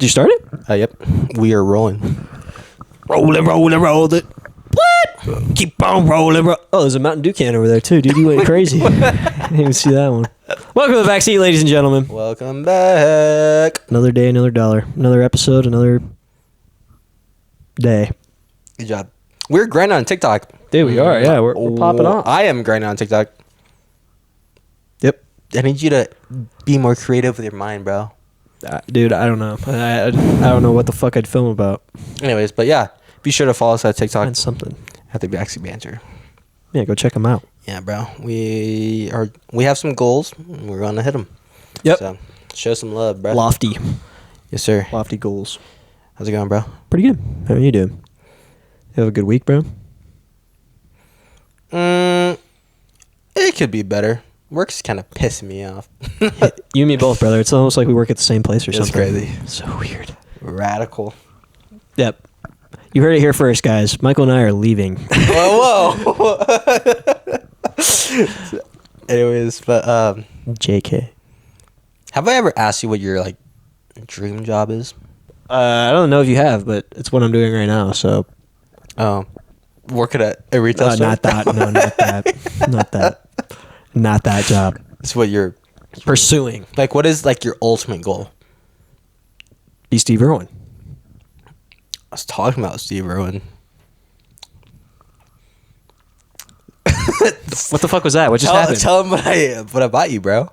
Did you start it? Yep. We are rolling. Roll it. What? Keep on rolling. Oh, there's a Mountain Dew can over there, too, dude. You went crazy. I didn't even see that one. Welcome to the Backseat, ladies and gentlemen. Welcome back. Another day, another dollar. Another episode, another day. Good job. We're grinding on TikTok. Dude, we are. Yeah, we're popping off. I am grinding on TikTok. Yep. I need you to be more creative with your mind, bro. Dude, I don't know. I don't know what the fuck I'd film about. Anyways, but yeah, be sure to follow us at TikTok. Find something. At the Backseat Banter. Yeah, go check them out. Yeah, bro. We have some goals. We're gonna hit them. Yep. So show some love, bro. Lofty. Yes, sir. Lofty goals. How's it going, bro? Pretty good. How are you doing? You have a good week, bro? It could be better. Work's kind of pissing me off. You and me both, brother. It's almost like we work at the same place or It's something. crazy. So weird. Radical. Yep. You heard it here first, guys. Michael and I are leaving. Whoa. Anyways, but JK. have I ever asked you what your dream job is? I don't know if you have, but it's what I'm doing right now. So, Working at a retail store? not that. No, not that. Not that. Not that job. It's what you're Pursuing. what is your ultimate goal? Be Steve Irwin. I was talking about Steve Irwin. What the fuck was that? What just happened? Tell him what I bought you, bro.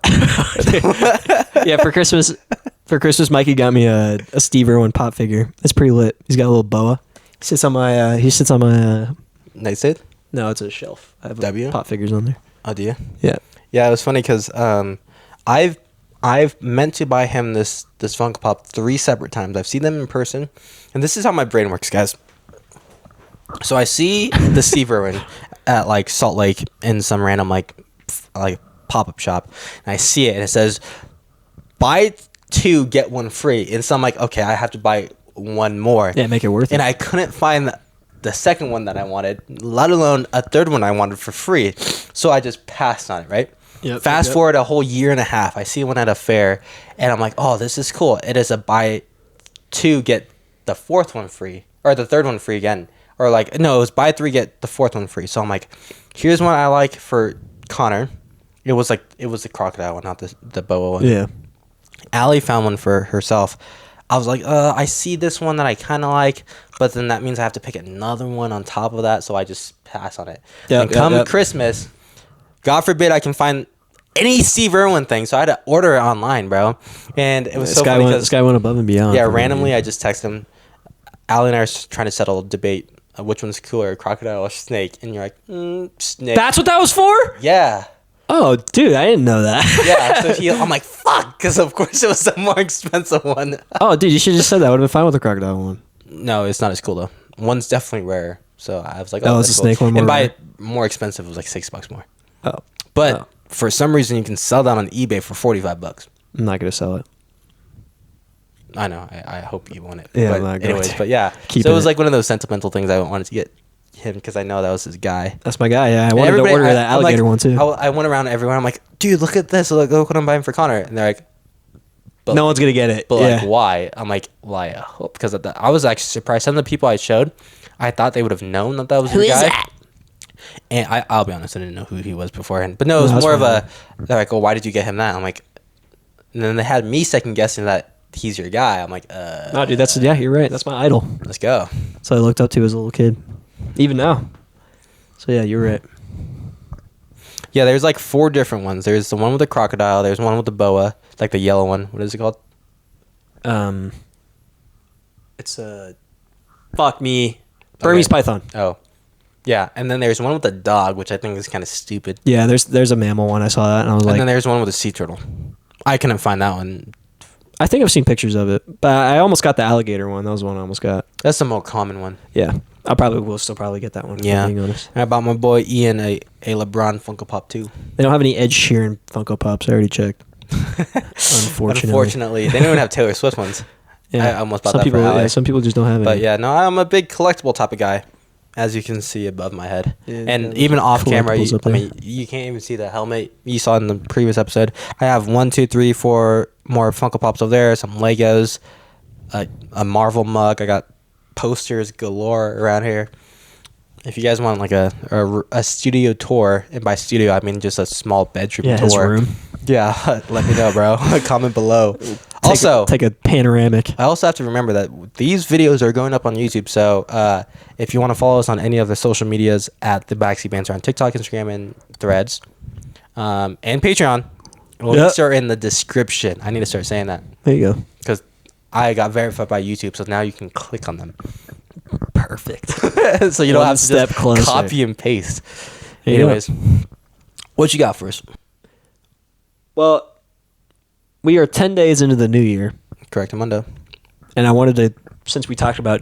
Yeah, for Christmas, Mikey got me a Steve Irwin pop figure. It's pretty lit. He's got a little boa. He sits on my. Nightstand? No, it's a shelf. I have W? pop figures on there. Oh, do you? Yeah. Yeah, it was funny because I've meant to buy him this Funko Pop 3 separate times. I've seen them in person, and this is how my brain works, guys. So I see the Steve Irwin at Salt Lake in some random pop-up shop, and I see it, and it says buy 2 get 1 free, and so I'm like, okay, I have to buy one more. Yeah, make it worth it. And I couldn't find the second one that I wanted, let alone a third one I wanted for free. So I just passed on it, right? Yep, Fast forward a whole year and a half, I see one at a fair, and I'm like, oh, this is cool. It is a buy 2 get the 4th one free, or the 3rd one free again, or no, it was buy 3 get the 4th one free. So I'm like, here's one I like for Connor. It was the crocodile one, not the boa one. Yeah. Allie found one for herself. I was like, I see this one that I kind of like, but then that means I have to pick another one on top of that, so I just pass on it. And come Christmas, God forbid I can find any Steve Irwin thing, so I had to order it online, bro. And it was so funny because this guy went above and beyond. Yeah, randomly I just texted him. Allie and I are trying to settle a debate which one's cooler, crocodile or snake, and you're like, snake. That's what that was for? Yeah. Oh, dude, I didn't know that. Yeah, so I'm like, fuck, because of course it was the more expensive one. Oh, dude, you should have just said that. Would have been fine with the crocodile one. No, it's not as cool though. One's definitely rare, so I was like, oh, it's a snake one more. And rare. more expensive, it was $6 more. Oh, but for some reason, you can sell that on eBay for $45. I'm not gonna sell it. I know. I hope you want it. Yeah, but I'm not going anyways, to. but yeah. So it was one of those sentimental things I wanted to get him because I know that was his guy. That's my guy. Yeah, I wanted to order that alligator one too. I went around everywhere. I'm like, dude, look at this. Look what I'm buying for Connor. And they're like, no one's gonna get it. But why? I'm like, why? Because I was actually surprised. Some of the people I showed, I thought they would have known that was your guy. Who is that? And I'll be honest, I didn't know who he was beforehand. But no, it was more of a, they're like, oh, why did you get him that? I'm like, and then they had me second guessing that he's your guy. I'm like, no, dude, you're right. That's my idol. Let's go. So I looked up to as a little kid, even now. So yeah, you're right. Yeah, there's 4 different ones. There's the one with the crocodile. There's one with the boa, the yellow one. What is it called? It's a fuck me, Burmese python. Oh, yeah. And then there's one with the dog, which I think is kind of stupid. Yeah, there's a mammal one. I saw that and I was like. And then there's one with a sea turtle. I couldn't find that one. I think I've seen pictures of it, but I almost got the alligator one. That was the one I almost got. That's the more common one. Yeah, I probably will still probably get that one. Yeah. Being honest. And I bought my boy Ian a LeBron Funko Pop too. They don't have any Ed Sheeran Funko Pops. I already checked. Unfortunately, they don't even have Taylor Swift ones. Yeah, I almost bought that for Allie. Yeah, some people just don't have it. But yeah, no, I'm a big collectible type of guy, as you can see above my head. Yeah, and even off camera, you can't even see the helmet you saw in the previous episode. I have 1, 2, 3, 4 more Funko Pops over there, some Legos, a Marvel mug. I got posters galore around here. If you guys want like a studio tour, and by studio I mean just a small bedroom tour. His room. Yeah, let me know, bro. Comment below. Take a panoramic. I also have to remember that these videos are going up on YouTube. So if you want to follow us on any of the social medias at the Backseat Banter on TikTok, Instagram, and Threads, and Patreon, links are in the description. I need to start saying that. There you go. Because I got verified by YouTube, so now you can click on them. Perfect. So you don't have to step just closer. copy and paste. Yeah. Anyways, what you got for us? Well, we are 10 days into the new year. Correct, Amundo. And I wanted to, since we talked about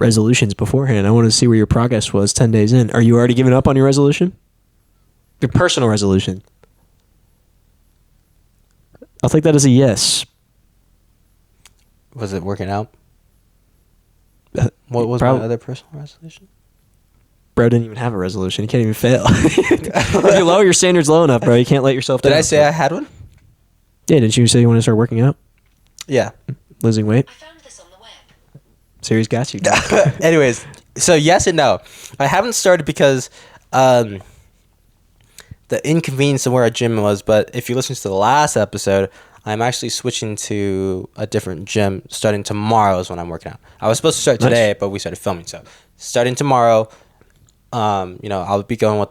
resolutions beforehand, I wanted to see where your progress was 10 days in. Are you already giving up on your resolution? Your personal resolution. I'll take that as a yes. Was it working out? Uh, What was my other personal resolution? Bro didn't even have a resolution. You can't even fail. If you lower your standards low enough, bro, you can't let yourself down. Did I say I had one? Yeah, didn't you say you want to start working out? Yeah. Losing weight? I found this on the web. Siri's got you. Anyways, so yes and no. I haven't started because the inconvenience of where our gym was, but if you listen to the last episode, I'm actually switching to a different gym starting tomorrow is when I'm working out. I was supposed to start today, but we started filming. So starting tomorrow, I'll be going with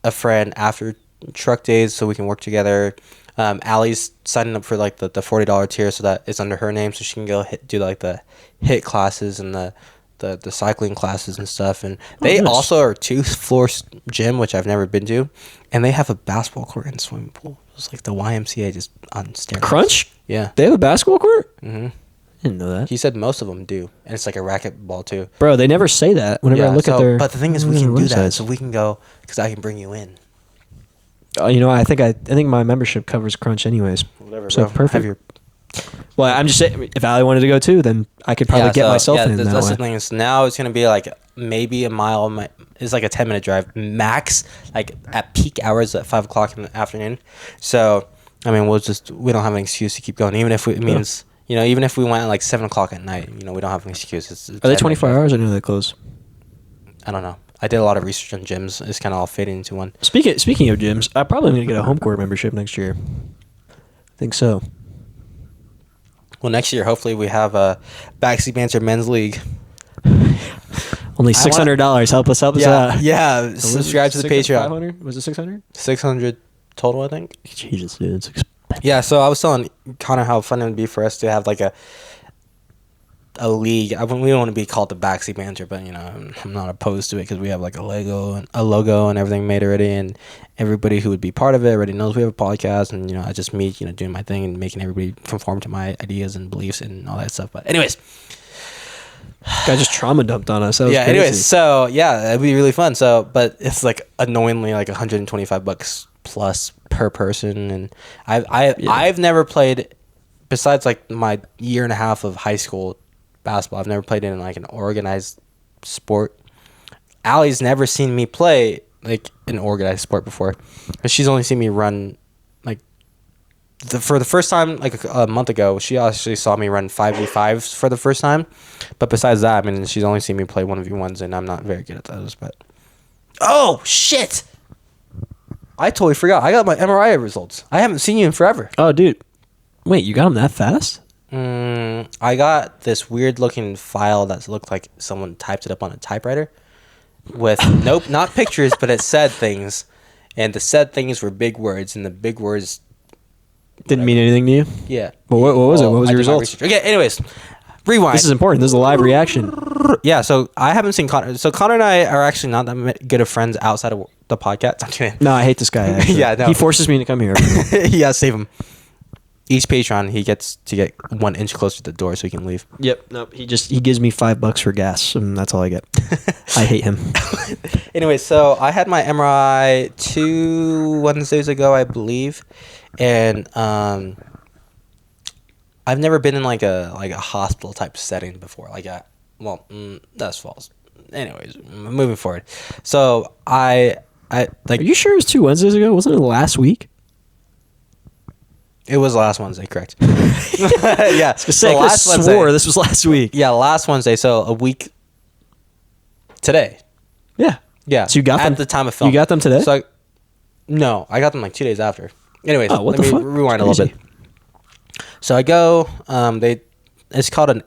a friend after truck days so we can work together. Allie's signing up for like the $40 tier so that it's under her name so she can go do like the HIIT classes and the cycling classes and stuff. And they also are 2-floor gym, which I've never been to, and they have a basketball court and swimming pool. It's like the YMCA just on steroids. Crunch? Yeah. They have a basketball court? Mm-hmm. I didn't know that. He said most of them do, and it's like a racquetball too. Bro, they never say that whenever I look at their. But the thing is, we can do that, websites. so we can go because I can bring you in. I think my membership covers Crunch anyways. Whatever, So bro. perfect. Have your Well, I'm just saying, if Allie wanted to go too, then I could probably get myself in that that's way. the thing is now it's gonna be like maybe a mile. It's like a 10-minute drive max, like at peak hours at 5 o'clock in the afternoon. So I mean, we don't have an excuse to keep going, even if it means even if we went at like 7 o'clock at night. We don't have an excuse. It's Are they 24 hours or do they close? I don't know. I did a lot of research on gyms. It's kind of all fading into one. Speaking of gyms, I probably am gonna get a home court membership next year. I think so. Well, next year, hopefully, we have a Backseat Banter Men's League. Only $600. Help us out. Yeah. Subscribe to the Patreon. 500? Was it 600? 600 total, I think. Jesus, dude, it's expensive. Yeah, so I was telling Connor how fun it would be for us to have like a league. We don't want to be called the Backseat Banter, but I'm not opposed to it because we have like a logo and everything made already, and everybody who would be part of it already knows we have a podcast, and I just me doing my thing and making everybody conform to my ideas and beliefs and all that stuff. But anyways, Guy just trauma dumped on us. That was yeah. crazy. Anyways, so yeah, it'd be really fun. So, but it's like annoyingly like $125 plus per person, and I've never played besides like my year and a half of high school basketball. I've never played in like an organized sport. Allie's never seen me play like an organized sport before, but she's only seen me run like for the first time like a month ago. She actually saw me run 5v5s for the first time, but besides that, I mean, she's only seen me play 1v1s, and I'm not very good at those. But oh shit, I totally forgot. I got my MRI results. I haven't seen you in forever. Oh, dude. Wait, you got them that fast? I got this weird looking file that looked like someone typed it up on a typewriter with nope, not pictures, but it said things, and the said things were big words, and the big words Didn't mean anything to you? yeah. Well, what was it? What was I your did my results? research. Okay, anyways, rewind. This is important. This is a live reaction. Yeah, so I haven't seen Connor. So Connor and I are actually not that good of friends outside of the podcast. I'm kidding. No, I hate this guy. Actually. Yeah, no. He forces me to come here. Yeah, save him. Each Patreon, he gets to get 1 inch closer to the door so he can leave. Yep. Nope. He gives me $5 for gas, and that's all I get. I hate him. Anyway, so I had my MRI 2 Wednesdays ago, I believe, and I've never been in like a hospital type setting before. That's false. Anyways, moving forward. So I like. Are you sure it was 2 Wednesdays ago? Wasn't it last week? It was last Wednesday, correct? Yeah. So last swore this was last week. Yeah, last Wednesday. So a week today. Yeah. Yeah. So you got them at the time of film. You got them today? So no, I got them like 2 days after. Anyways, what let the me fuck? rewind a little bit. So I go. It's called an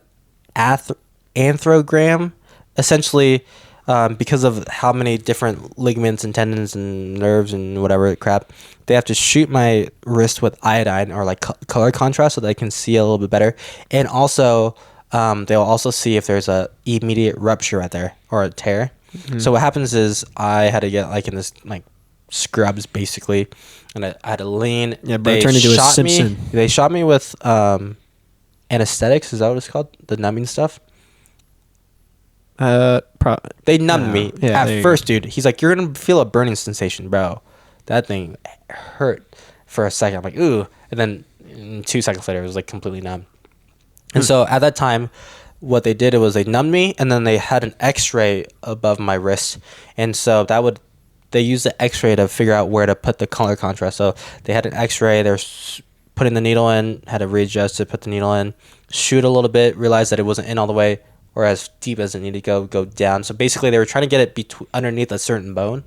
anthrogram, essentially, because of how many different ligaments and tendons and nerves and whatever crap. They have to shoot my wrist with iodine or like color contrast so that I can see a little bit better, and also they'll also see if there's a immediate rupture right there or a tear. Mm-hmm. So what happens is I had to get like in this like scrubs basically, and I had to lean. Yeah, bro, turned into a Simpson. They shot me with anesthetics. Is that what it's called? The numbing stuff. They numbed me at first, dude. He's like, "You're gonna feel a burning sensation, bro." That thing hurt for a second. I'm like, "Ooh," and then 2 seconds later, it was like completely numb. And so at that time, what they did was they numbed me, and then they had an X-ray above my wrist, and so they used the X-ray to figure out where to put the color contrast. So they had an X-ray. They're putting the needle in, had to readjust it, put the needle in, shoot a little bit, realized that it wasn't in all the way or as deep as it needed to go down. So basically, they were trying to get it underneath a certain bone.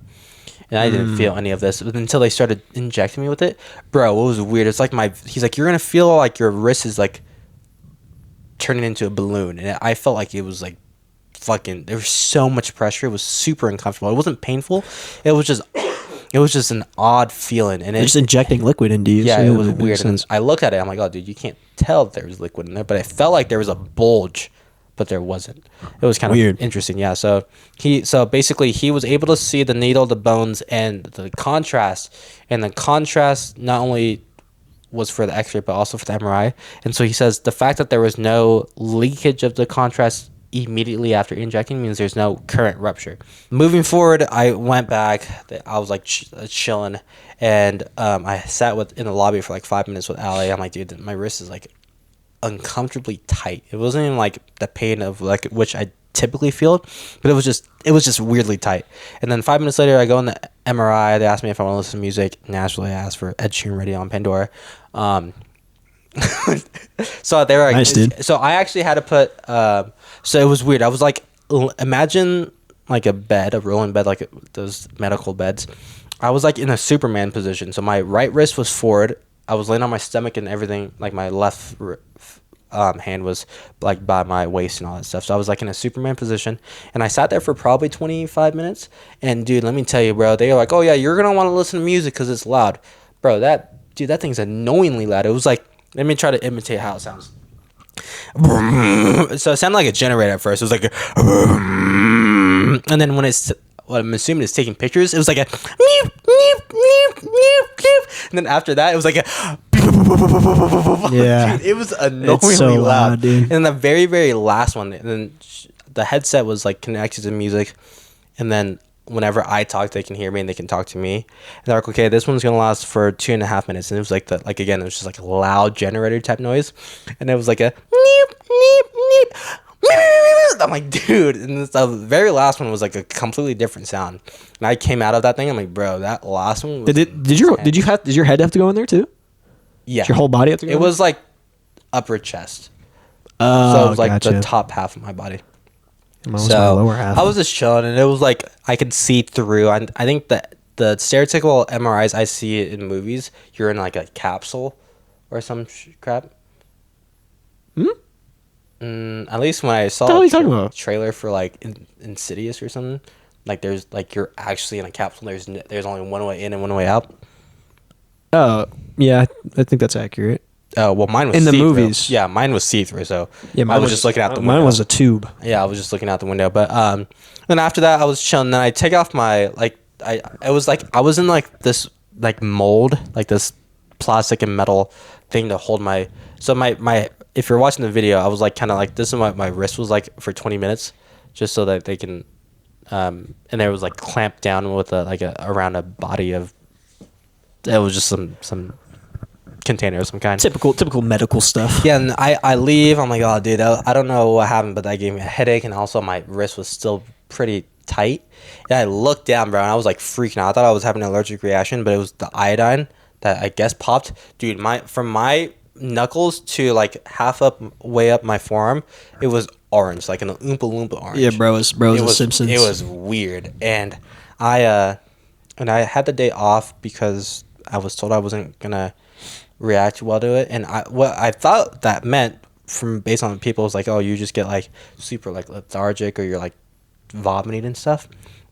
And I didn't feel any of this until they started injecting me with it. Bro, what was weird? It's like he's like, you're going to feel like your wrist is like turning into a balloon. And I felt like it was like fucking, there was so much pressure. It was super uncomfortable. It wasn't painful. It was just an odd feeling. And they're just injecting liquid into you. Yeah, so it was weird. And I looked at it. I'm like, oh, dude, you can't tell that there was liquid in there. But it felt like there was a bulge, but there wasn't. It was kind of weird. Interesting. Yeah. So basically he was able to see the needle, the bones, and the contrast. And the contrast not only was for the X-ray, but also for the MRI. And so he says the fact that there was no leakage of the contrast immediately after injecting means there's no current rupture. Moving forward, I went back. I was like chilling, and I sat in the lobby for like 5 minutes with Ali. I'm like, dude, my wrist is like uncomfortably tight. It wasn't even like the pain of like which I typically feel, but it was just weirdly tight. And then 5 minutes later, I go in the MRI. They asked me if I want to listen to music. Naturally, I asked for Ed Sheeran Radio on Pandora. So they were like, nice, dude. So I actually had to put so it was weird. I was like, imagine like a rolling bed, like those medical beds. I was like in a Superman position. So my right wrist was forward. I was laying on my stomach and everything. Like my left hand was like by my waist and all that stuff. So I was like in a Superman position, and I sat there for probably 25 minutes. And dude, let me tell you, bro, they were like, oh yeah, you're gonna want to listen to music because it's loud, bro. That thing's annoyingly loud. It was like, let me try to imitate how it sounds. So it sounded like a generator at first. It was like and then when I'm assuming it's taking pictures, it was like a meep, meep, meep, meep, meep. And then after that, it was like a yeah. Dude, it was annoyingly so loud. Dude. And then the very, very last one, and then the headset was like connected to music, and then whenever I talk, they can hear me and they can talk to me. And they're like, okay, this one's gonna last for 2.5 minutes. And it was like again, it was just like a loud generator type noise, and it was like a neep, neep, neep. I'm like, dude, and the very last one was like a completely different sound. And I came out of that thing. I'm like, bro, that last one was did your head have to go in there too? Yeah, did your whole body have to go? It was like upper chest. Oh, so it was like gotcha. the top half of my body. So my lower half. I was just chilling, and it was like I could see through. I think that the stereotypical MRIs I see in movies, you're in like a capsule Hmm? or some crap. At least when I saw What the hell are you talking about? trailer for like Insidious or something, like there's like you're actually in a capsule. There's only one way in and one way out. Oh yeah, I think that's accurate. Oh well, mine was in the see-through. movies. Yeah, mine was see-through. So yeah, I was just looking out the window. Mine was a tube. Yeah, I was just looking out the window. But then after that, I was chilling. Then I take off my I was in like this like mold, like this plastic and metal thing to hold my. So my if you're watching the video, I was like kind of like this is what my wrist was like for 20 minutes, just so that they can, and it was like clamped down with around a body of. It was just some container of some kind. Typical medical stuff. Yeah, and I leave. I'm like, oh, dude, I don't know what happened, but that gave me a headache, and also my wrist was still pretty tight. And I looked down, bro, and I was like freaking out. I thought I was having an allergic reaction, but it was the iodine that I guess popped. Dude, from my knuckles to like half up, way up my forearm, it was orange, like an Oompa Loompa orange. Yeah, bro, it was a Simpsons. It was weird, and I had the day off because I was told I wasn't gonna react well to it, and what I thought that meant from based on people was like, oh, you just get like super like lethargic or you're like vomiting and stuff,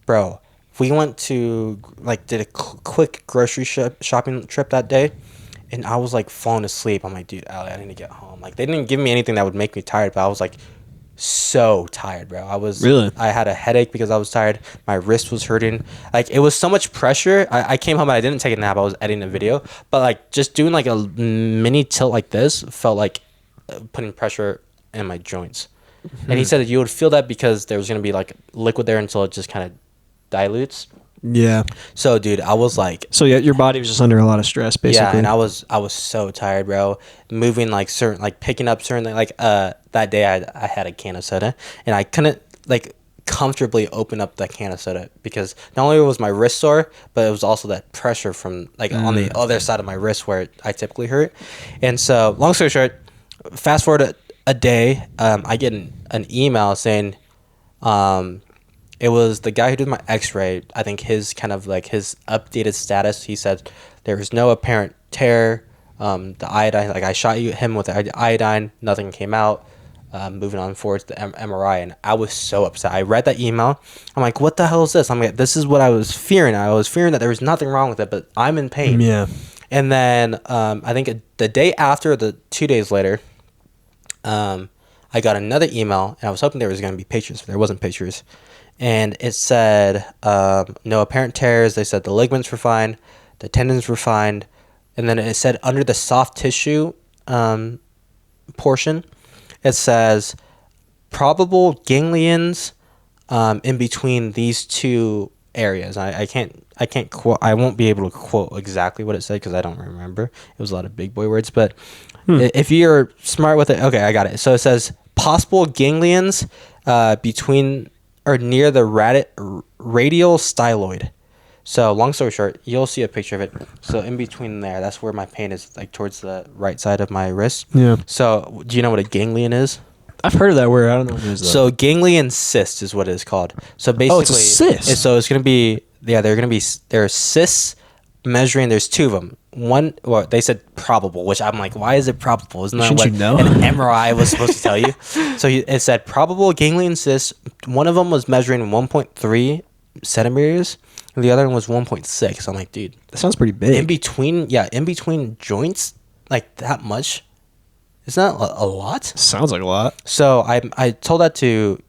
bro. We went to like did a quick grocery shopping trip that day, and I was like falling asleep. I'm like, dude, Ali, I need to get home. Like they didn't give me anything that would make me tired, but I was like so tired, bro. I had a headache because I was tired. My wrist was hurting. Like it was so much pressure. I came home and I didn't take a nap. I was editing a video, but like just doing like a mini tilt like this felt like putting pressure in my joints. Mm-hmm. And he said that you would feel that because there was gonna be like liquid there until it just kind of dilutes. Yeah. So, dude, I was like... So, yeah, your body was just under a lot of stress, basically. Yeah, and I was so tired, bro. Moving, like, picking up certain... Like, that day I had a can of soda, and I couldn't, like, comfortably open up that can of soda because not only was my wrist sore, but it was also that pressure from, like, on the other side of my wrist where I typically hurt. And so, long story short, fast forward a day, I get an email saying... it was the guy who did my x-ray. I think his kind of like his updated status. He said there was no apparent tear. The iodine, like I shot him with the iodine. Nothing came out. Moving on forward to the MRI. And I was so upset. I read that email. I'm like, what the hell is this? I'm like, this is what I was fearing. I was fearing that there was nothing wrong with it, but I'm in pain. Yeah. And then I think the day after, 2 days later, I got another email. And I was hoping there was going to be pictures, but there wasn't pictures. And it said no apparent tears. They said the ligaments were fine, the tendons were fine, and then it said under the soft tissue portion, it says probable ganglions in between these two areas. I can't quote. I won't be able to quote exactly what it said because I don't remember. It was a lot of big boy words, but if you're smart with it, okay, I got it. So it says possible ganglions between or near the radial styloid. So long story short, you'll see a picture of it. So in between there, that's where my pain is, like towards the right side of my wrist. Yeah. So do you know what a ganglion is? I've heard of that word. I don't know what it is though. So ganglion cyst is what it is called. So basically, it's a cyst. So it's gonna be there are cysts measuring. There's two of them. One, well, they said probable, which I'm like, why is it probable? Isn't that Shouldn't what you know? an MRI was supposed to tell you? So it said probable ganglion cyst. One of them was measuring 1.3 centimeters, and the other one was 1.6. So I'm like, dude, that sounds pretty big. In between joints, like that much. Isn't that a lot? Sounds like a lot. So I told that to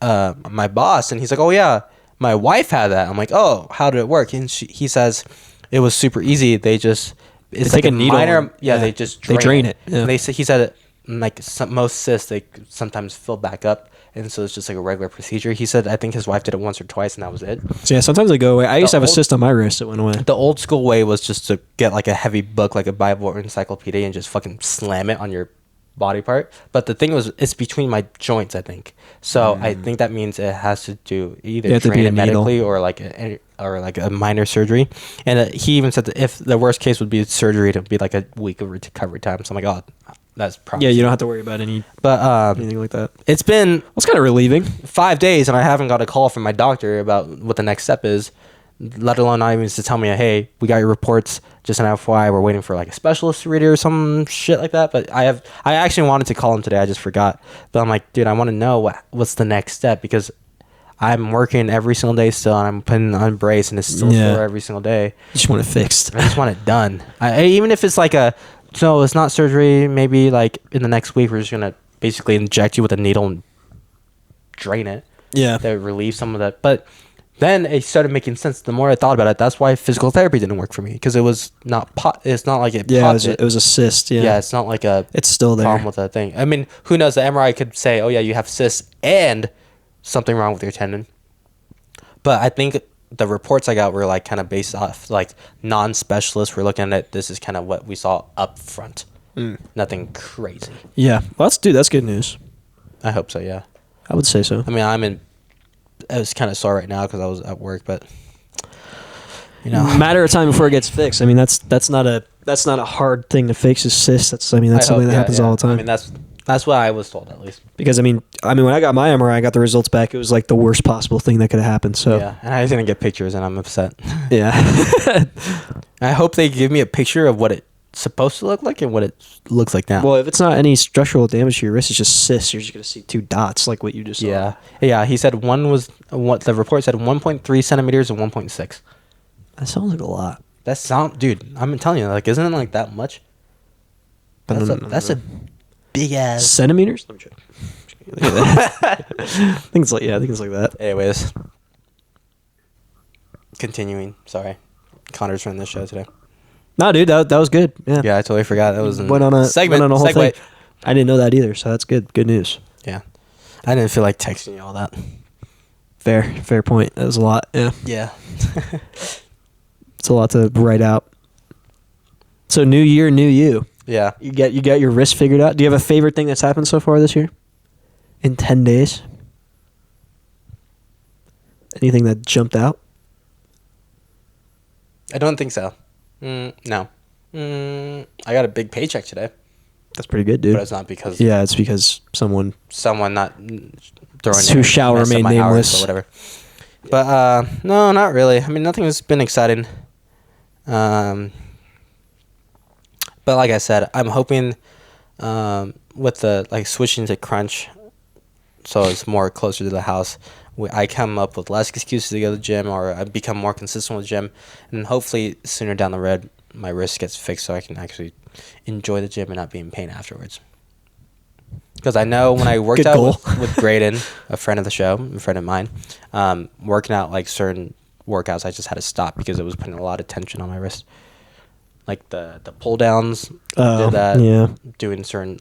my boss, and he's like, oh yeah, my wife had that. I'm like, oh, how did it work? And he says it was super easy. They just it's like a needle. Minor, they just drain it. Yeah. And he said like most cysts they sometimes fill back up, and so it's just like a regular procedure. He said I think his wife did it once or twice, and that was it. So yeah, sometimes they go away. I used to have a cyst on my wrist that went away. The old school way was just to get like a heavy book, like a Bible or encyclopedia, and just fucking slam it on your body part. But the thing was, it's between my joints, I think. So I think that means it has to do either drain it medically or like a minor surgery. And he even said that if the worst case would be surgery, it would be like a week of recovery time. So I'm like, oh, that's probably you don't have to worry about anything like that. It's been it's kind of relieving. 5 days, and I haven't got a call from my doctor about what the next step is. Let alone not even to tell me, hey, we got your reports. Just an FYI, we're waiting for like a specialist to read it or some shit like that. But I actually wanted to call him today. I just forgot. But I'm like, dude, I want to know what's the next step because I'm working every single day still, and I'm putting on brace, and it's still sore every single day. You just want it fixed. I just want it done. Even if it's like no, it's not surgery. Maybe like in the next week, we're just gonna basically inject you with a needle and drain it. Yeah, to relieve some of that, but. Then it started making sense. The more I thought about it, that's why physical therapy didn't work for me because it was not it's not like it. Yeah, it was a cyst. Yeah, yeah, it's not like it's still there. Problem with that thing. I mean, who knows? The MRI could say, "Oh yeah, you have cysts and something wrong with your tendon." But I think the reports I got were like kind of based off like non-specialists were looking at it. This is kind of what we saw up front. Nothing crazy. Yeah, well, that's good news. I hope so. Yeah, I would say so. I mean, I was kind of sore right now because I was at work, but You know, matter of time before it gets fixed. I mean, that's not a hard thing to fix. Is cysts. That's something that happens all the time. I mean, that's what I was told at least. Because I mean, when I got my MRI, I got the results back. It was like the worst possible thing that could have happened. So yeah, and I didn't get pictures, and I'm upset. Yeah. I hope they give me a picture of what it's supposed to look like and what it looks like now. Well, if it's not any structural damage to your wrist, it's just cysts. You're just gonna see 2 dots, like what you just saw. Yeah. He said what the report said 1.3 centimeters and 1.6. That sounds like a lot. Dude. I'm telling you, like, isn't it like that much? That's a big ass centimeters. Let me check. Look at that. I think it's like that. Anyways, continuing. Sorry, Connor's running this show today. No, dude, that was good. Yeah. Yeah, I totally forgot that was went on a segment. Went on a whole segue. thing. I didn't know that either, so that's good. Good news. Yeah, I didn't feel like texting you all that. Fair point. That was a lot. Yeah. Yeah. It's a lot to write out. So new year, new you. Yeah. You got your wrist figured out. Do you have a favorite thing that's happened so far this year? In 10 days? Anything that jumped out? I don't think so. No. I got a big paycheck today. That's pretty good, dude. But it's not because it's because someone not throwing who shall remain nameless or whatever. But no, not really. I mean, nothing has been exciting. But like I said, I'm hoping with the switching to crunch, so it's more closer to the house. I come up with less excuses to go to the gym, or I become more consistent with the gym, and hopefully sooner down the road my wrist gets fixed so I can actually enjoy the gym and not be in pain afterwards. Because I know when I worked out with Graydon, a friend of the show, a friend of mine, working out certain workouts, I just had to stop because it was putting a lot of tension on my wrist. Like the pull downs, did that. Yeah. Doing certain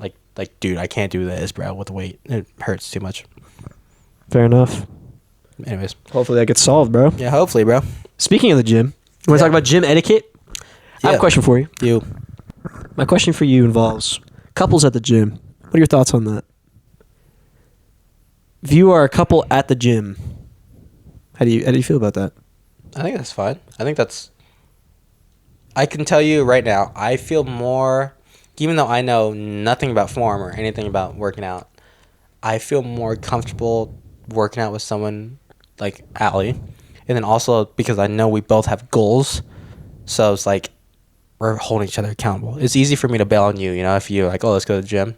dude, I can't do this, bro, with weight. It hurts too much. Fair enough. Anyways, hopefully that gets solved, bro. Yeah, hopefully, bro. Speaking of the gym, you want to talk about gym etiquette? I have a question for you. My question for you involves couples at the gym. What are your thoughts on that? If you are a couple at the gym, how do you feel about that? I think that's fine. I can tell you right now, I feel more, even though I know nothing about form or anything about working out, I feel more comfortable working out with someone like Allie. And then also because I know we both have goals. So it's like we're holding each other accountable. It's easy for me to bail on you, if you're like, oh, let's go to the gym.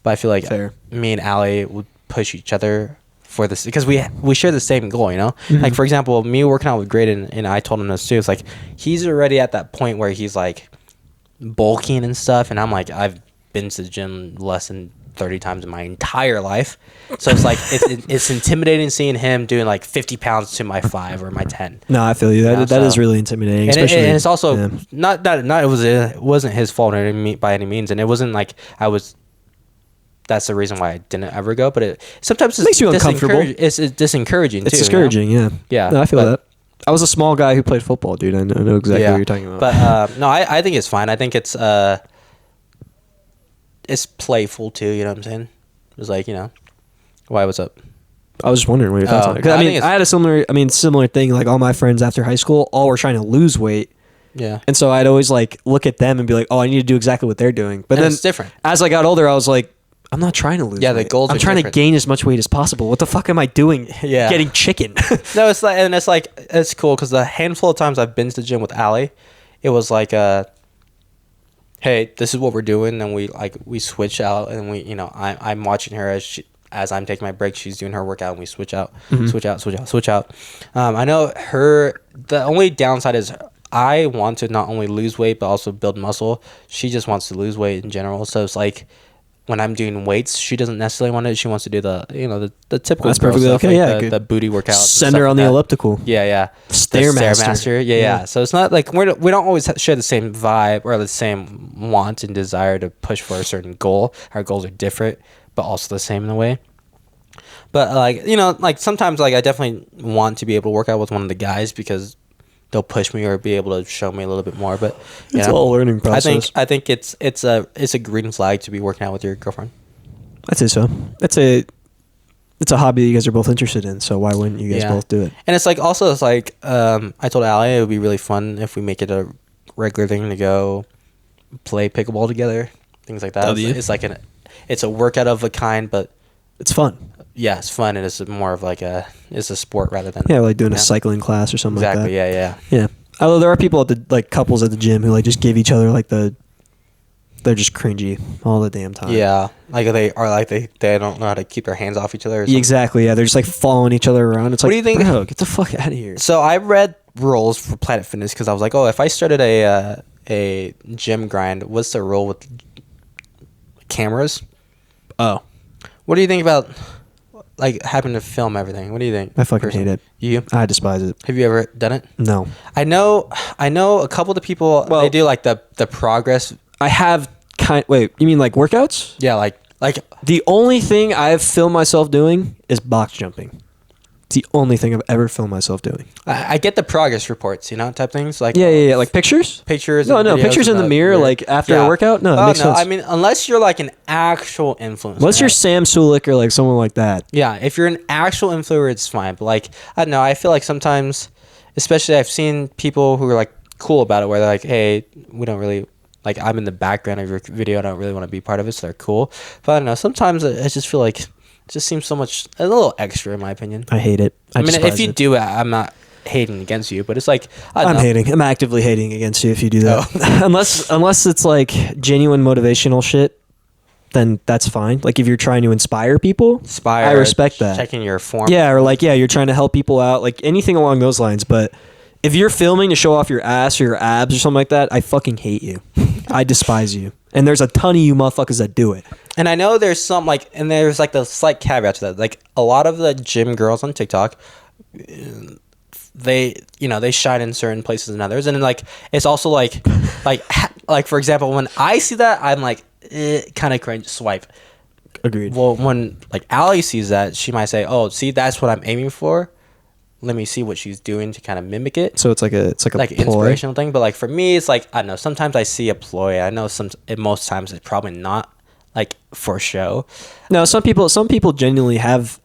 But I feel like me and Allie would push each other for this because we share the same goal, Mm-hmm. Like, for example, me working out with Graydon, and I told him this too. It's like he's already at that point where he's like bulking and stuff, and I'm like, I've been to the gym less than 30 times in my entire life. So it's like it's intimidating seeing him doing 50 pounds to my 5 or my 10. No, I feel you. That is really intimidating. And, especially, and it's also it wasn't his fault by any means, and it wasn't like that's the reason why I didn't ever go. But sometimes it makes you uncomfortable. It's discouraging. It's discouraging. Yeah. No, I feel that. I was a small guy who played football, dude. I know exactly what you're talking about. But no, I think it's fine. I think it's playful too. You know what I'm saying? It was why? What's up? I was just wondering what your thoughts on it. Because I had a similar thing. Like all my friends after high school, all were trying to lose weight. Yeah. And so I'd always look at them and be like, oh, I need to do exactly what they're doing. But then it's different. As I got older, I was like, I'm not trying to lose weight. Yeah, the goals I'm trying to gain as much weight as possible. What the fuck am I doing? Yeah. Getting chicken. No, it's cool because the handful of times I've been to the gym with Allie, it was like, hey, this is what we're doing, and we switch out, and I'm watching her as I'm taking my break, she's doing her workout, and we switch out, switch out. I know the only downside is I want to not only lose weight but also build muscle. She just wants to lose weight in general, so it's like when I'm doing weights, she doesn't necessarily want it. She wants to do the the typical. That's perfectly stuff, okay. The booty workout. Send her on the elliptical. Yeah. Stairmaster. Yeah. So it's not like we don't always share the same vibe or the same want and desire to push for a certain goal. Our goals are different, but also the same in a way. But sometimes I definitely want to be able to work out with one of the guys because they'll push me or be able to show me a little bit more. But it's all a learning process. I think it's a green flag to be working out with your girlfriend. I'd say so. it's a hobby that you guys are both interested in. So why wouldn't you guys both do it? And it's like also it's like I told Allie it would be really fun if we make it a regular thing to go play pickleball together, things like that. It's like it's a workout of a kind, but it's fun. Yeah, it's fun, and it's more of like it's a sport rather than like doing a cycling class or something like that. Exactly. Yeah. Although there are people at the like couples at the gym who like just give each other like they're just cringy all the damn time. Yeah, like they don't know how to keep their hands off each other. Or something. Exactly. Yeah, they're just like following each other around. It's what like, do you think? Bro, get the fuck out of here. So I read rules for Planet Fitness because I was like, oh, if I started a gym grind, what's the rule with cameras? Oh, what do you think about like having to film everything? What do you think? I fucking hate it. You? I despise it. Have you ever done it? No. I know a couple of the people. Well, they do like the progress. I have Wait, you mean like workouts? Yeah, like the only thing I've filmed myself doing is box jumping. It's the only thing I've ever filmed myself doing. I get the progress reports, type things like yeah, like pictures. No, pictures in the mirror, like after a workout. No, it makes sense. I mean, unless you're like an actual influencer. Unless you're Sam Sulik or like someone like that. Yeah, if you're an actual influencer, it's fine. But like, I don't know. I feel like sometimes, especially I've seen people who are like cool about it, where they're like, hey, we don't really. Like, I'm in the background of your video. I don't really want to be part of it, so they're cool. But I don't know. Sometimes I just feel like it just seems a little extra, in my opinion. I hate it. I mean, if you do it, I'm not hating against you, but it's like... I'm hating. I'm actively hating against you if you do that. Oh. unless it's, like, genuine motivational shit, then that's fine. Like, if you're trying to inspire people, I respect that. Checking your form. Yeah, or, like, you're trying to help people out. Like, anything along those lines, but... If you're filming to show off your ass or your abs or something like that, I fucking hate you. I despise you. And there's a ton of you motherfuckers that do it. And I know there's some and there's like the slight caveat to that. Like a lot of the gym girls on TikTok, they shine in certain places and others. And then like, it's also like for example, when I see that, I'm like, kind of cringe, swipe. Agreed. Well, when like Allie sees that, she might say, oh, see, that's what I'm aiming for. Let me see what she's doing to kind of mimic it. So it's like an inspirational thing. But like for me, it's like I don't know. Sometimes I see a ploy. I know most times it's probably not like for show. No, some people genuinely have.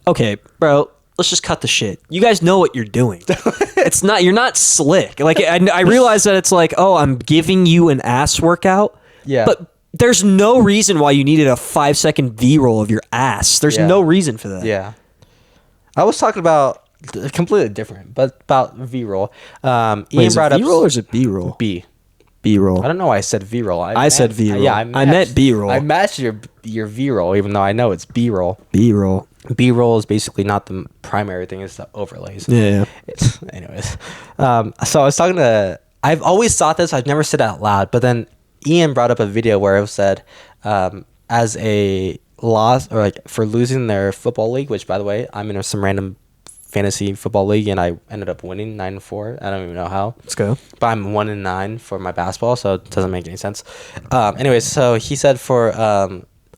Okay, bro, let's just cut the shit. You guys know what you're doing. You're not slick. Like I realize that it's like, oh, I'm giving you an ass workout. Yeah. But there's no reason why you needed a 5-second V-roll of your ass. There's no reason for that. Yeah. I was talking about. Completely different, but about V-roll. Ian brought up V-roll or is it B-roll? B-roll. I don't know why I said V-roll. I said V-roll. Yeah, I meant B-roll. I matched your V-roll, even though I know it's B-roll. B-roll. B-roll is basically not the primary thing; it's the overlays. Yeah. Anyways, so I was talking to. I've always thought this. I've never said it out loud, but then Ian brought up a video where it said, as a loss or like for losing their football league, which by the way, I'm in some random fantasy football league and I ended up winning 9-4. I don't even know how. Let's go. But I'm 1-9 for my basketball, so it doesn't make any sense. Anyways, so he said for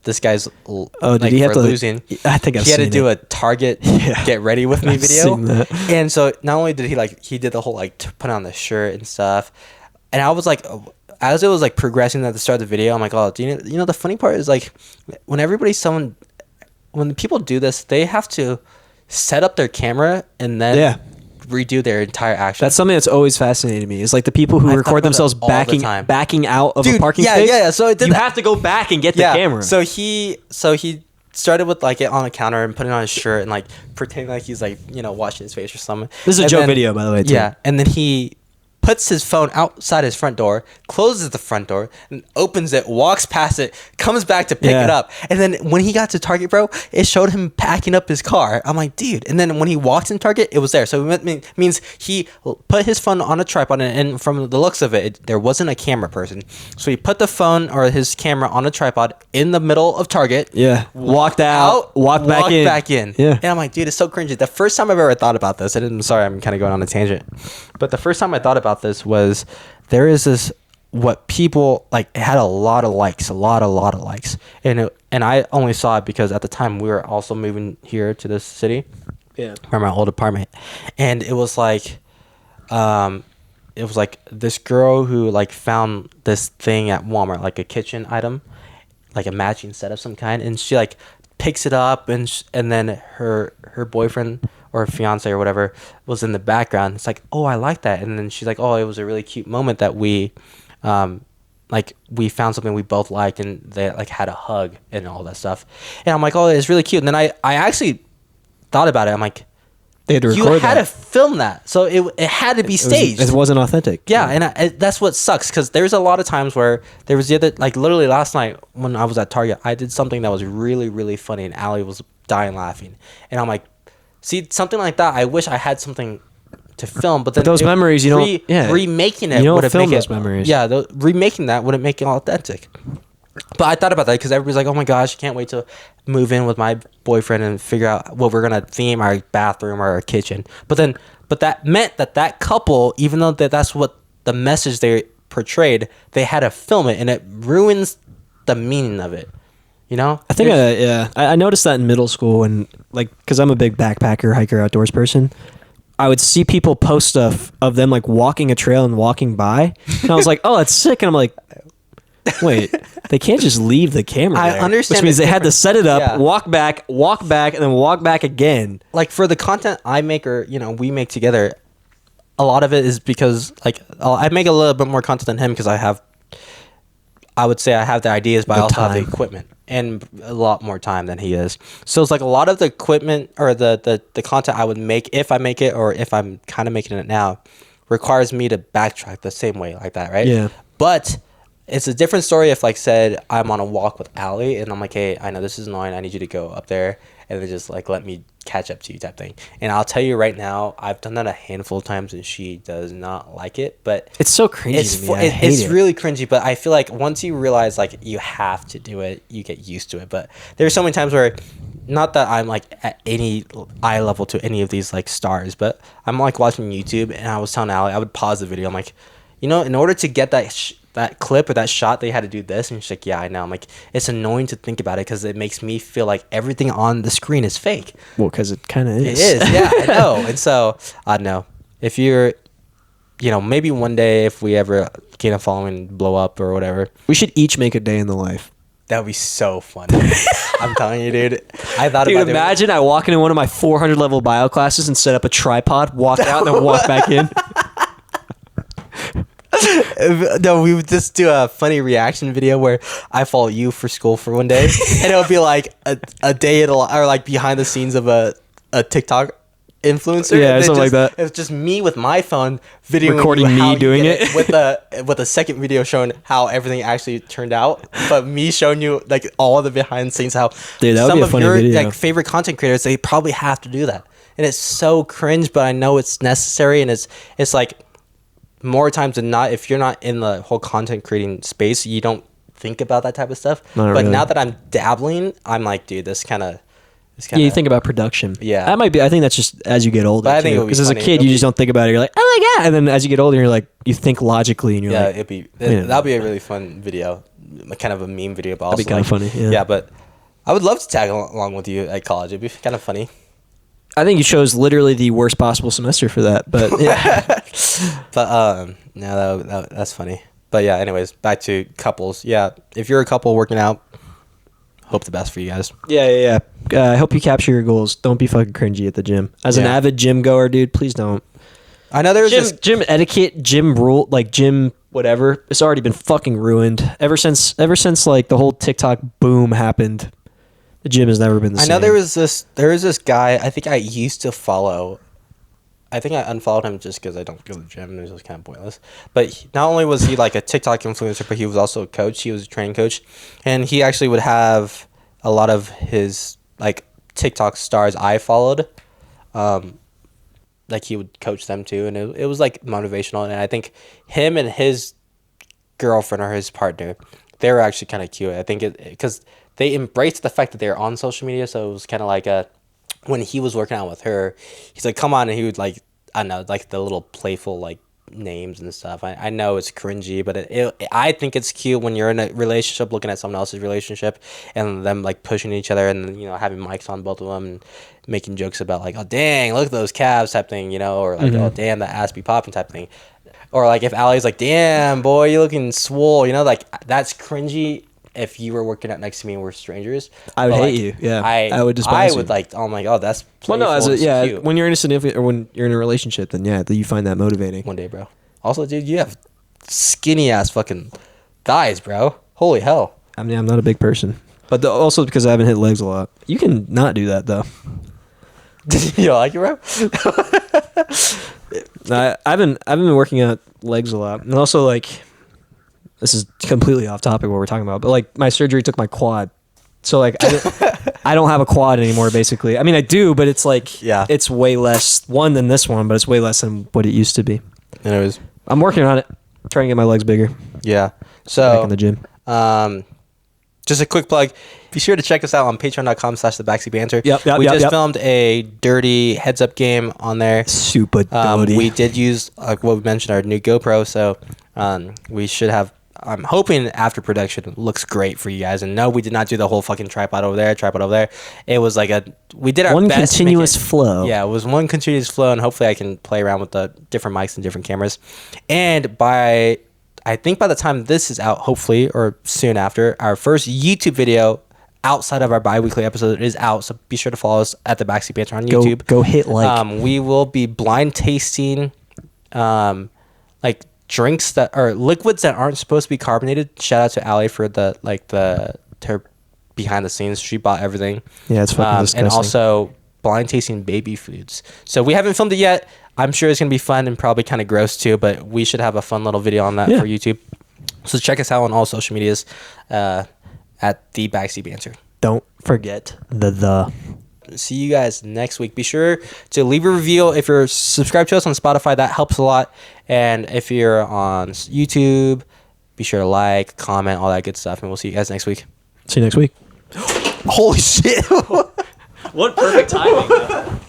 this guy's did he have to losing? I think he had to do a Target get ready with me video. And so not only did he did the whole put on the shirt and stuff, and I was like, as it was like progressing at the start of the video, I'm like, oh, do you know the funny part is like when when people do this, they have to set up their camera and then redo their entire action. That's something that's always fascinated me. Is like the people who record themselves backing out of a parking space. Yeah. So you have to go back and get the camera. So he started with like it on the counter and putting on his shirt and like pretending like he's like washing his face or something. This is a joke video, by the way. Too. Yeah, and then he puts his phone outside his front door, closes the front door, and opens it, walks past it, comes back to pick it up. And then when he got to Target, bro, it showed him packing up his car. I'm like, dude. And then when he walked in Target, it was there. So it means he put his phone on a tripod, and from the looks of it, there wasn't a camera person. So he put the phone or his camera on a tripod in the middle of Target. Yeah. Walked out, walked back in. Yeah. And I'm like, dude, it's so cringy. The first time I've ever thought about this, I'm sorry, I'm kind of going on a tangent. But the first time I thought about this was there is this what people like. It had a lot of likes, a lot of likes, and I only saw it because at the time we were also moving here to this city, from my old apartment, and it was like this girl who like found this thing at Walmart, like a kitchen item, like a matching set of some kind, and she like picks it up, and then her boyfriend or fiance or whatever was in the background. It's like, oh, I like that. And then she's like, oh, it was a really cute moment that we like we found something we both liked, and they like had a hug and all that stuff. And I'm like, oh, it's really cute. And then I actually thought about it. I'm like, They had to you record had that. to film that, so it had to be staged. It wasn't authentic. Yeah, and that's what sucks, because there's a lot of times where there was the other, like literally last night when I was at Target, I did something that was really, really funny, and Allie was dying laughing. And I'm like, see, something like that, I wish I had something to film, but then those memories, you don't- yeah. remaking it You don't wouldn't film make those memories. Yeah, remaking that wouldn't make it authentic. But I thought about that because everybody's like, oh my gosh, I can't wait to move in with my boyfriend and figure out what we're going to theme our bathroom or our kitchen. But that meant that couple, even though that's what the message they portrayed, they had to film it, and it ruins the meaning of it. You know? I think, I noticed that in middle school, and like, because I'm a big backpacker, hiker, outdoors person. I would see people post stuff of them like walking a trail and walking by, and I was like, "Oh, that's sick!" And I'm like, "Wait, they can't just leave the camera." I there. understand which means it's they had to set it up, Yeah. walk back, and then walk back again. Like for the content I make, or we make together, a lot of it is because like I make a little bit more content than him because I would say I have the ideas, but I also have the equipment and a lot more time than he is. So it's like a lot of the equipment or the content I would make, if I make it or if I'm kind of making it now, requires me to backtrack the same way like that, right? Yeah. But it's a different story if, like, said I'm on a walk with Allie and I'm like, hey, I know this is annoying. I need you to go up there and then just like let me catch up to you type thing. And I'll tell you right now, I've done that a handful of times and she does not like it. But It's so cringy to me. I hate it's it. really cringy. But I feel like once you realize like you have to do it, you get used to it. But there's so many times where, not that I'm like at any eye level to any of these like stars, but I'm like watching YouTube and I was telling Allie, I would pause the video. I'm like, in order to get that clip or that shot, they had to do this. And she's like, yeah, I know. I'm like, it's annoying to think about it because it makes me feel like everything on the screen is fake. Well, because it kind of is. It is, yeah, I know. And so, I don't know. If you're, maybe one day if we ever gain a following, blow up or whatever. We should each make a day in the life. That would be so funny. I'm telling you, dude. I thought Dude, about it. imagine I walk into one of my 400 level bio classes and set up a tripod, walk out, and then walk back in. No, we would just do a funny reaction video where I follow you for school for one day, and it would be like a day or like behind the scenes of a TikTok influencer. Yeah, And something like that. It's just me with my phone videoing Recording you me how you doing get it. with a second video showing how everything actually turned out, but me showing you like all the behind the scenes how Dude, that would some be a of funny your video. like favorite content creators, they probably have to do that, and it's so cringe, but I know it's necessary, and it's like, more times than not, if you're not in the whole content creating space, you don't think about that type of stuff. Not But really. now that I'm dabbling, I'm like, dude, this kind of. Yeah, you think about production. Yeah. That might be, I think that's just as you get older. But I think it would be because as a funny. kid, It'll you be- just don't think about it. You're like, oh my God. And then as you get older, you're like, you think logically and you're Yeah, like, that'd be a really fun video, kind of a meme video, but also That'd be kinda like, funny, yeah. Yeah, but I would love to tag along with you at college. It'd be kind of funny. I think you chose literally the worst possible semester for that. But yeah. But no, that's funny. But yeah, anyways, back to couples. Yeah, if you're a couple working out, hope the best for you guys. Yeah. I hope you capture your goals. Don't be fucking cringy at the gym. As an Yeah. avid gym goer, dude, please don't. I know there's this. Gym etiquette, gym rule, like gym whatever. It's already been fucking ruined ever since like the whole TikTok boom happened. The gym has never been the I same. know there was this guy I think I used to follow. I think I unfollowed him just because I don't go to the gym and it was just kind of pointless. But not only was he like a TikTok influencer, but he was also a coach. He was a training coach, and he actually would have a lot of his like TikTok stars I followed. Like he would coach them too, and it was like motivational. And I think him and his girlfriend or his partner, they were actually kind of cute. I think because they embraced the fact that they were on social media, so it was kind of like when he was working out with her, he's like, come on, and he would like, I don't know, like the little playful like names and stuff. I know it's cringy, but I think it's cute when you're in a relationship looking at someone else's relationship and them like pushing each other and having mics on both of them and making jokes about like, oh dang, look at those calves type thing, or like, oh damn, that ass be popping type thing. Or like if Allie's like, damn boy, you looking swole, like that's cringy if you were working out next to me and we're strangers, I would but, hate like, you. Yeah, I would despise I you. would like. Oh my god, that's Well, no, playful and cute. when you're in a significant or when you're in a relationship, then yeah, you find that motivating. One day, bro. Also, dude, you have skinny ass fucking thighs, bro. Holy hell. I mean, I'm not a big person, but also because I haven't hit legs a lot. You can not do that though. You don't like it, bro? I've been working out legs a lot, and also like, this is completely off topic what we're talking about, but like my surgery took my quad, so like I don't have a quad anymore. Basically, I mean I do, but it's like it's way less than this one, but it's way less than what it used to be. Anyways, I'm working on it, trying to get my legs bigger. Yeah. So back in the gym. Just a quick plug. Be sure to check us out on patreon.com/thebackseatbanter. We just filmed a dirty heads up game on there. Super dirty. We did use, like what we mentioned, our new GoPro. So we should have, I'm hoping after production it looks great for you guys. And no, we did not do the whole fucking tripod over there. It was like we did our one best. Continuous flow. Yeah, it was one continuous flow. And hopefully I can play around with the different mics and different cameras. And I think by the time this is out, hopefully, or soon after, our first YouTube video outside of our bi-weekly episode is out. So be sure to follow us at the Backseat Banter on YouTube. Go hit like. We will be blind tasting like drinks that are liquids that aren't supposed to be carbonated. Shout out to Allie for her behind the scenes. She bought everything. Yeah, it's fucking disgusting. And also blind tasting baby foods. So we haven't filmed it yet. I'm sure it's going to be fun and probably kind of gross too, but we should have a fun little video on that for YouTube. So check us out on all social medias at the Backseat Banter. Don't forget the. See you guys next week. Be sure to leave a review. If you're subscribed to us on Spotify, that helps a lot. And if you're on YouTube, be sure to like, comment, all that good stuff. And we'll see you guys next week. See you next week. Holy shit. What perfect timing.